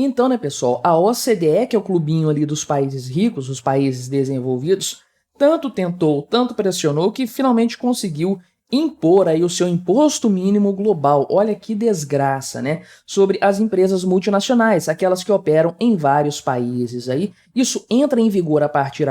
Então, né, pessoal, a OCDE, que é o clubinho ali dos países ricos, os países desenvolvidos, tanto tentou, tanto pressionou que finalmente conseguiu impor aí o seu imposto mínimo global. Olha que desgraça, né? Sobre as empresas multinacionais, aquelas que operam em vários países aí. Isso entra em vigor a partir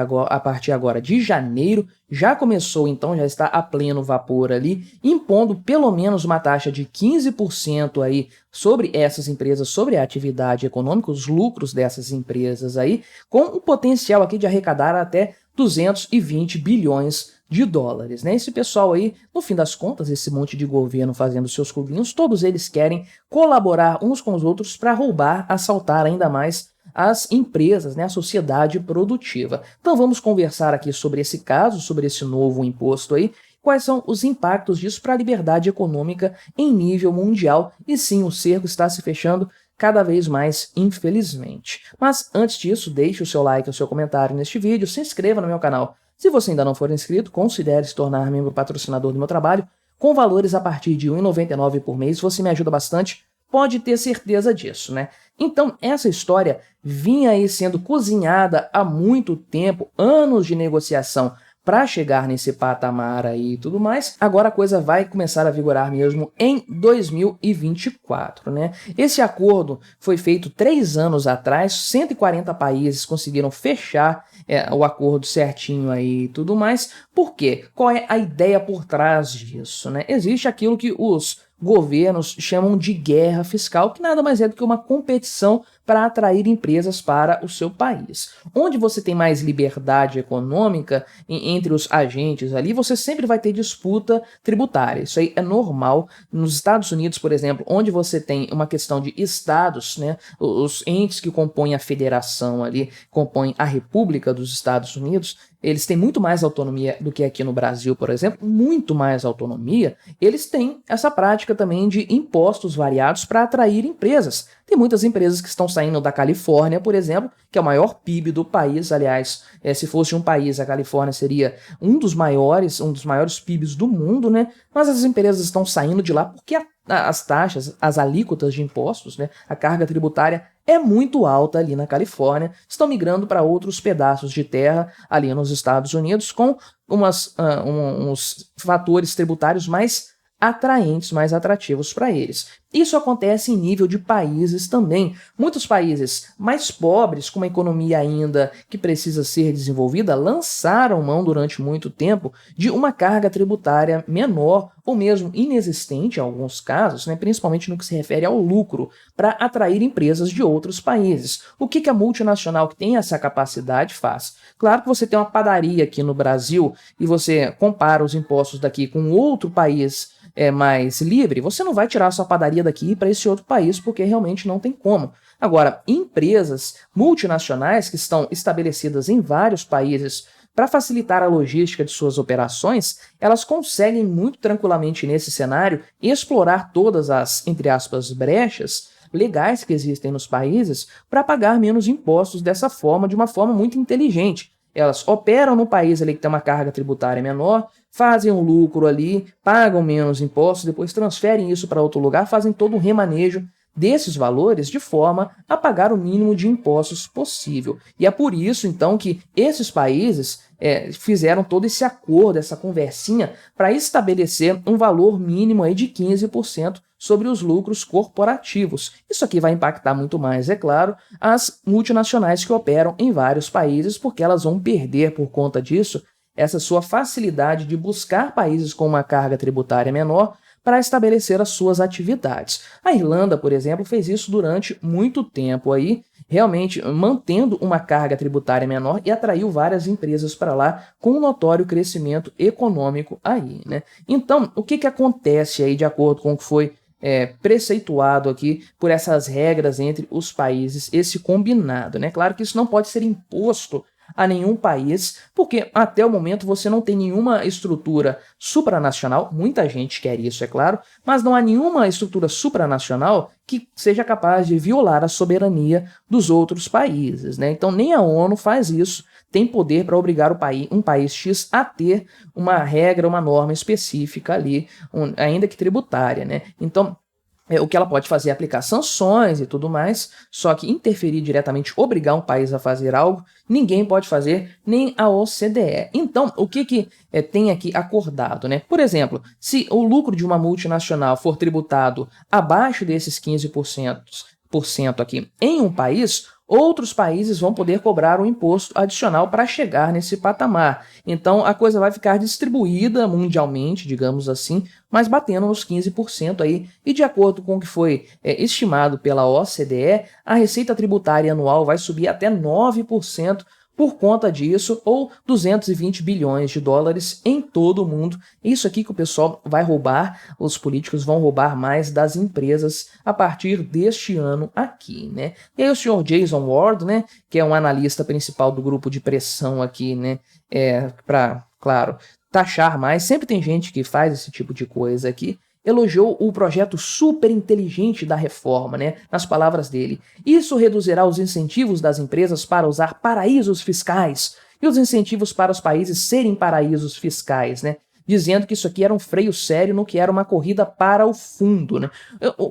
agora de janeiro. Já começou, então, já está a pleno vapor ali, impondo pelo menos uma taxa de 15% aí sobre essas empresas, sobre a atividade econômica, os lucros dessas empresas aí, com o potencial aqui de arrecadar até 220 bilhões de dólares, né? Esse pessoal aí, no fim das contas, esse monte de governo fazendo seus clubinhos, todos eles querem colaborar uns com os outros para roubar, assaltar ainda mais as empresas, né, a sociedade produtiva. Então vamos conversar aqui sobre esse caso, sobre esse novo imposto aí, quais são os impactos disso para a liberdade econômica em nível mundial, e sim, o cerco está se fechando cada vez mais, infelizmente. Mas antes disso, deixe o seu like e o seu comentário neste vídeo, se inscreva no meu canal. Se você ainda não for inscrito, considere se tornar membro patrocinador do meu trabalho, com valores a partir de R$ 1,99 por mês, você me ajuda bastante, pode ter certeza disso, né? Então, essa história vinha aí sendo cozinhada há muito tempo, anos de negociação para chegar nesse patamar aí e tudo mais. Agora a coisa vai começar a vigorar mesmo em 2024, né? Esse acordo foi feito 3 anos atrás, 140 países conseguiram fechar o acordo certinho aí e tudo mais. Por quê? Qual é a ideia por trás disso, né? Existe aquilo que os governos chamam de guerra fiscal, que nada mais é do que uma competição para atrair empresas para o seu país. Onde você tem mais liberdade econômica entre os agentes ali, você sempre vai ter disputa tributária. Isso aí é normal. Nos Estados Unidos, por exemplo, onde você tem uma questão de estados, né, os entes que compõem a federação ali, compõem a República dos Estados Unidos, eles têm muito mais autonomia do que aqui no Brasil, por exemplo, muito mais autonomia. Eles têm essa prática também de impostos variados para atrair empresas. Tem muitas empresas que estão saindo da Califórnia, por exemplo, que é o maior PIB do país. Aliás, se fosse um país, a Califórnia seria um dos maiores PIBs do mundo, né? Mas as empresas estão saindo de lá porque as taxas, as alíquotas de impostos, né, a carga tributária é muito alta ali na Califórnia, estão migrando para outros pedaços de terra ali nos Estados Unidos com uns fatores tributários mais atraentes, mais atrativos para eles. Isso acontece em nível de países também. Muitos países mais pobres, com uma economia ainda que precisa ser desenvolvida, lançaram mão durante muito tempo de uma carga tributária menor ou mesmo inexistente em alguns casos, né, principalmente no que se refere ao lucro, para atrair empresas de outros países. O que a multinacional que tem essa capacidade faz? Claro que você tem uma padaria aqui no Brasil e você compara os impostos daqui com outro país mais livre, você não vai tirar a sua padaria daqui para esse outro país, porque realmente não tem como. Agora, empresas multinacionais que estão estabelecidas em vários países para facilitar a logística de suas operações, elas conseguem muito tranquilamente nesse cenário explorar todas as, entre aspas, brechas legais que existem nos países para pagar menos impostos dessa forma, de uma forma muito inteligente. Elas operam no país ali que tem uma carga tributária menor, fazem um lucro ali, pagam menos impostos, depois transferem isso para outro lugar, fazem todo um remanejo desses valores de forma a pagar o mínimo de impostos possível. E é por isso, então, que esses países fizeram todo esse acordo, essa conversinha, para estabelecer um valor mínimo aí de 15% sobre os lucros corporativos. Isso aqui vai impactar muito mais, é claro, as multinacionais que operam em vários países, porque elas vão perder por conta disso essa sua facilidade de buscar países com uma carga tributária menor para estabelecer as suas atividades. A Irlanda, por exemplo, fez isso durante muito tempo aí, realmente mantendo uma carga tributária menor e atraiu várias empresas para lá com um notório crescimento econômico aí, né? Então, o que acontece aí de acordo com o que foi preceituado aqui por essas regras entre os países, esse combinado, né? Claro que isso não pode ser imposto a nenhum país, porque até o momento você não tem nenhuma estrutura supranacional, muita gente quer isso, é claro, mas não há nenhuma estrutura supranacional que seja capaz de violar a soberania dos outros países, né? Então nem a ONU faz isso, tem poder para obrigar um país X a ter uma regra, uma norma específica ali, ainda que tributária, né? Então o que ela pode fazer é aplicar sanções e tudo mais, só que interferir diretamente, obrigar um país a fazer algo, ninguém pode fazer, nem a OCDE. Então, o que tem aqui acordado, né? Por exemplo, se o lucro de uma multinacional for tributado abaixo desses 15% aqui em um país, outros países vão poder cobrar um imposto adicional para chegar nesse patamar. Então, a coisa vai ficar distribuída mundialmente, digamos assim, mas batendo nos 15% aí. E de acordo com o que foi estimado pela OCDE, a receita tributária anual vai subir até 9% por conta disso, ou 220 bilhões de dólares em todo o mundo. Isso aqui que o pessoal vai roubar, os políticos vão roubar mais das empresas a partir deste ano aqui, né? E aí o senhor Jason Ward, né, que é um analista principal do grupo de pressão aqui, né, para, claro, taxar mais, sempre tem gente que faz esse tipo de coisa aqui, elogiou o projeto super inteligente da reforma, né? Nas palavras dele. Isso reduzirá os incentivos das empresas para usar paraísos fiscais e os incentivos para os países serem paraísos fiscais, né? Dizendo que isso aqui era um freio sério no que era uma corrida para o fundo, né?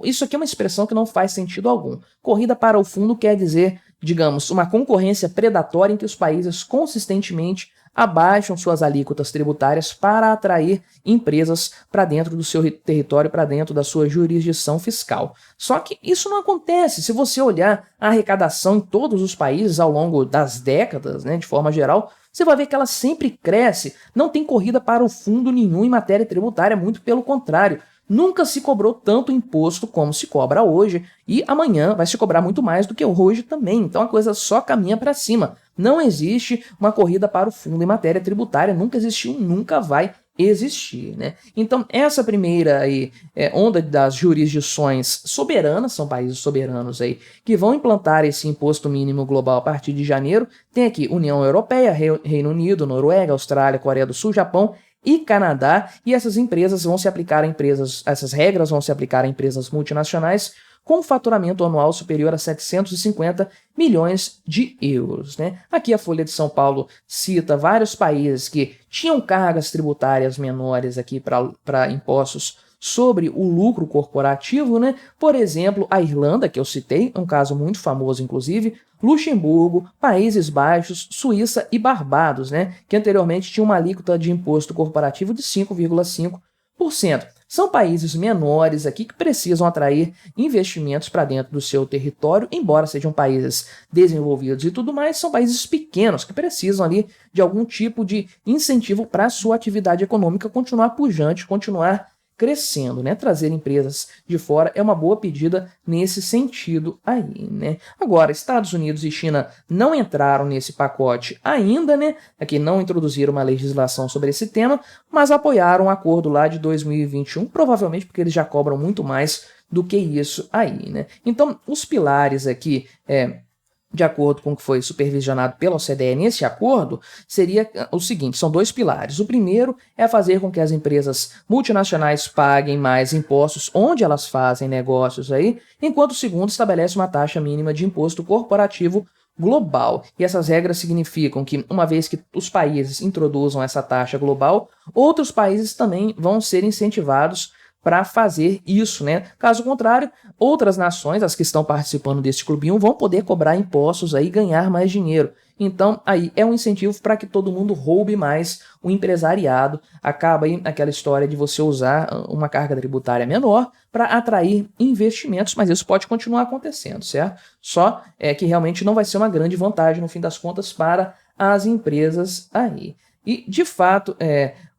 Isso aqui é uma expressão que não faz sentido algum. Corrida para o fundo quer dizer, digamos, uma concorrência predatória em que os países consistentemente abaixam suas alíquotas tributárias para atrair empresas para dentro do seu território, para dentro da sua jurisdição fiscal. Só que isso não acontece. Se você olhar a arrecadação em todos os países ao longo das décadas, né, de forma geral, você vai ver que ela sempre cresce. Não tem corrida para o fundo nenhum em matéria tributária, muito pelo contrário. Nunca se cobrou tanto imposto como se cobra hoje, e amanhã vai se cobrar muito mais do que hoje também. Então a coisa só caminha para cima. Não existe uma corrida para o fundo em matéria tributária, nunca existiu, nunca vai existir, né? Então essa primeira aí, onda das jurisdições soberanas, são países soberanos aí, que vão implantar esse imposto mínimo global a partir de janeiro. Tem aqui União Europeia, Reino Unido, Noruega, Austrália, Coreia do Sul, Japão e Canadá, e essas empresas vão se aplicar a empresas, essas regras vão se aplicar a empresas multinacionais com faturamento anual superior a 750 milhões de euros, né? Aqui a Folha de São Paulo cita vários países que tinham cargas tributárias menores aqui para impostos sobre o lucro corporativo, né? Por exemplo, a Irlanda, que eu citei, um caso muito famoso inclusive, Luxemburgo, Países Baixos, Suíça e Barbados, né? Que anteriormente tinha uma alíquota de imposto corporativo de 5,5%. São países menores aqui que precisam atrair investimentos para dentro do seu território, embora sejam países desenvolvidos e tudo mais, são países pequenos que precisam ali de algum tipo de incentivo para a sua atividade econômica continuar pujante, continuar crescendo, né? Trazer empresas de fora é uma boa pedida nesse sentido aí, né? Agora, Estados Unidos e China não entraram nesse pacote ainda, né? Aqui não introduziram uma legislação sobre esse tema, mas apoiaram o acordo lá de 2021, provavelmente porque eles já cobram muito mais do que isso aí, né? Então, os pilares aqui, de acordo com o que foi supervisionado pela OCDE nesse acordo, seria o seguinte, são dois pilares. O primeiro é fazer com que as empresas multinacionais paguem mais impostos onde elas fazem negócios aí, enquanto o segundo estabelece uma taxa mínima de imposto corporativo global. E essas regras significam que, uma vez que os países introduzam essa taxa global, outros países também vão ser incentivados para fazer isso, né? Caso contrário, outras nações, as que estão participando desse clubinho, vão poder cobrar impostos aí e ganhar mais dinheiro. Então, aí é um incentivo para que todo mundo roube mais o empresariado. Acaba aí aquela história de você usar uma carga tributária menor para atrair investimentos, mas isso pode continuar acontecendo, certo? Só que realmente não vai ser uma grande vantagem, no fim das contas, para as empresas aí. E, de fato,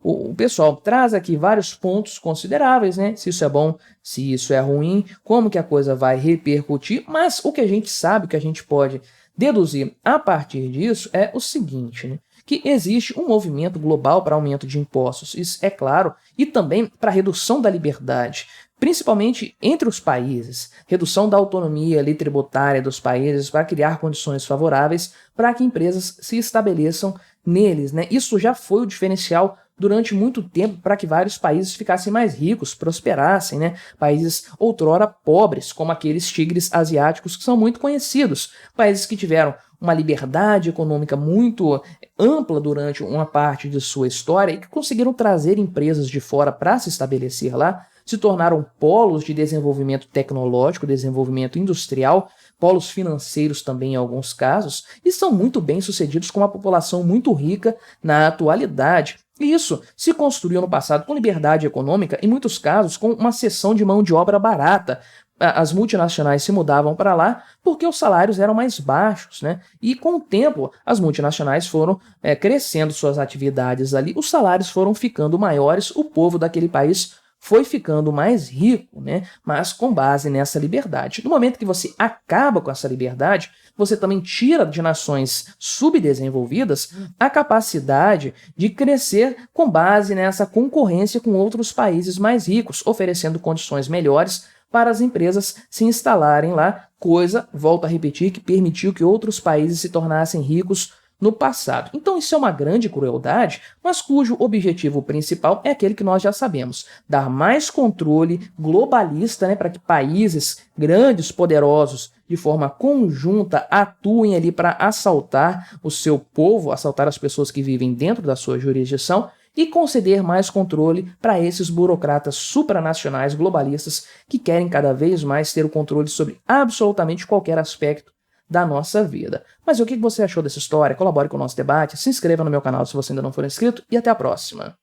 o pessoal traz aqui vários pontos consideráveis, né? Se isso é bom, se isso é ruim, como que a coisa vai repercutir, mas o que a gente sabe, o que a gente pode deduzir a partir disso é o seguinte, né? Que existe um movimento global para aumento de impostos, isso é claro, e também para redução da liberdade, principalmente entre os países, redução da autonomia ali, tributária dos países para criar condições favoráveis para que empresas se estabeleçam neles, né? Isso já foi o diferencial durante muito tempo para que vários países ficassem mais ricos, prosperassem, né? Países outrora pobres, como aqueles tigres asiáticos que são muito conhecidos, países que tiveram uma liberdade econômica muito ampla durante uma parte de sua história e que conseguiram trazer empresas de fora para se estabelecer lá, se tornaram polos de desenvolvimento tecnológico, desenvolvimento industrial, polos financeiros também em alguns casos, e são muito bem-sucedidos com uma população muito rica na atualidade. E isso se construiu no passado com liberdade econômica, em muitos casos com uma cessão de mão de obra barata. As multinacionais se mudavam para lá porque os salários eram mais baixos, né? E com o tempo, as multinacionais foram crescendo suas atividades ali, os salários foram ficando maiores, o povo daquele país foi ficando mais rico, né? Mas com base nessa liberdade. No momento que você acaba com essa liberdade, você também tira de nações subdesenvolvidas a capacidade de crescer com base nessa concorrência com outros países mais ricos, oferecendo condições melhores para as empresas se instalarem lá, coisa, volto a repetir, que permitiu que outros países se tornassem ricos no passado. Então isso é uma grande crueldade, mas cujo objetivo principal é aquele que nós já sabemos, dar mais controle globalista, né, para que países grandes, poderosos, de forma conjunta, atuem ali para assaltar o seu povo, assaltar as pessoas que vivem dentro da sua jurisdição, e conceder mais controle para esses burocratas supranacionais globalistas que querem cada vez mais ter o controle sobre absolutamente qualquer aspecto da nossa vida. Mas o que você achou dessa história? Colabore com o nosso debate, se inscreva no meu canal se você ainda não for inscrito e até a próxima.